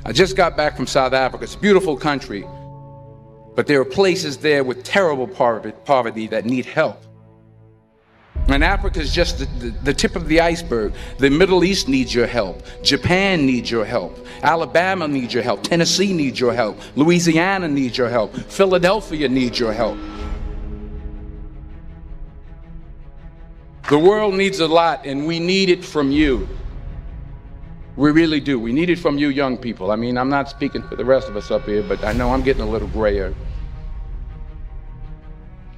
I just got back from South Africa. It's a beautiful country, but there are places there with terrible poverty that need help. And Africa is just the tip of the iceberg. The Middle East needs your help. Japan needs your help. Alabama needs your help. Tennessee needs your help. Louisiana needs your help. Philadelphia needs your help. The world needs a lot, and we need it from you. We really do. We need it from you young people. I mean, I'm not speaking for the rest of us up here, but I know I'm getting a little grayer.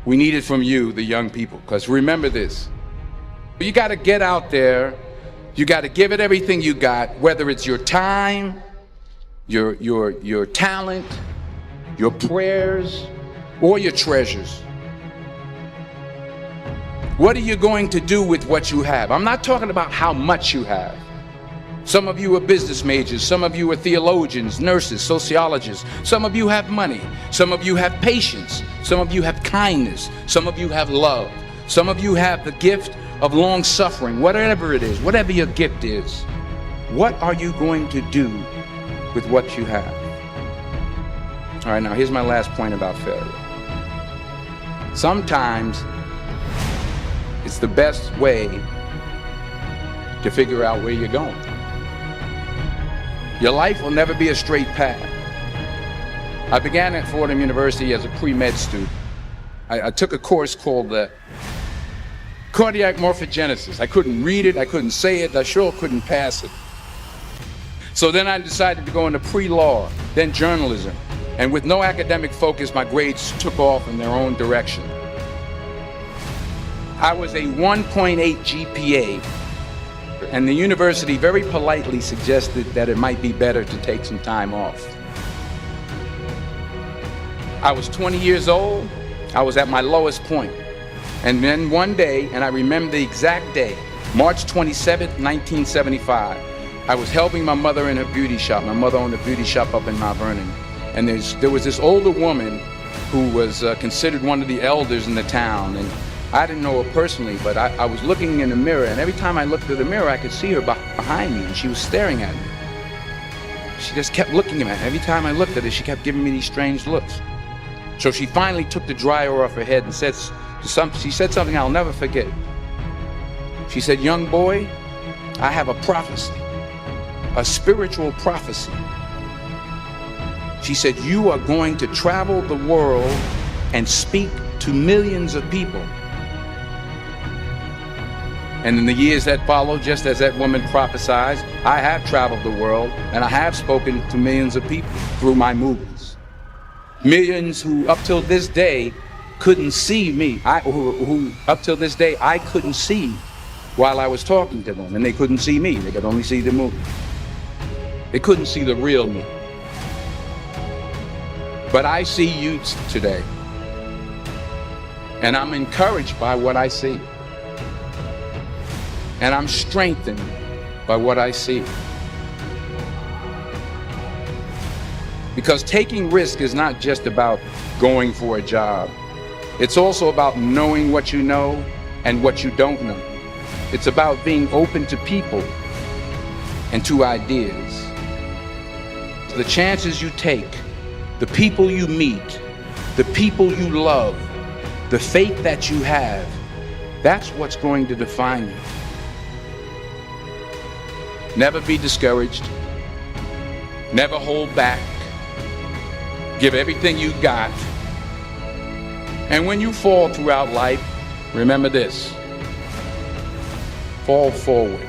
We need it from you, the young people, because remember this. You got to get out there. You got to give it everything you got, whether it's your time, your talent, your prayers, or your treasures. What are you going to do with what you have? I'm not talking about how much you have. Some of you are business majors, some of you are theologians, nurses, sociologists. Some of you have money, some of you have patience, some of you have kindness, some of you have love. Some of you have the gift of long suffering, whatever it is, whatever your gift is. What are you going to do with what you have? All right, now here's my last point about failure. Sometimes it's the best way to figure out where you're going. Your life will never be a straight path. I began at Fordham University as a pre-med student. I took a course called cardiac morphogenesis. I couldn't read it, I couldn't say it, I sure couldn't pass it. So then I decided to go into pre-law, then journalism. And with no academic focus, my grades took off in their own direction. I was a 1.8 GPA. And the university very politely suggested that it might be better to take some time off. I was 20 years old. I was at my lowest point. And then one day, and I remember the exact day, March 27th, 1975, I was helping my mother in her beauty shop. My mother owned a beauty shop up in Mount Vernon. And there was this older woman who was considered one of the elders in the town. And I didn't know her personally, but I was looking in the mirror, and every time I looked at the mirror, I could see her behind me, and she was staring at me. She just kept looking at me. Every time I looked at her, she kept giving me these strange looks. So she finally took the dryer off her head and she said something I'll never forget. She said, "Young boy, I have a prophecy, a spiritual prophecy." She said, "You are going to travel the world and speak to millions of people." And in the years that followed, just as that woman prophesied, I have traveled the world and I have spoken to millions of people through my movies. Millions who up till this day couldn't see me, who up till this day I couldn't see while I was talking to them, and they couldn't see me, they could only see the movie. They couldn't see the real me. But I see you today, and I'm encouraged by what I see. And I'm strengthened by what I see. Because taking risk is not just about going for a job. It's also about knowing what you know and what you don't know. It's about being open to people and to ideas. The chances you take, the people you meet, the people you love, the faith that you have, that's what's going to define you. Never be discouraged. Never hold back. Give everything you got. And when you fall throughout life, remember this: fall forward.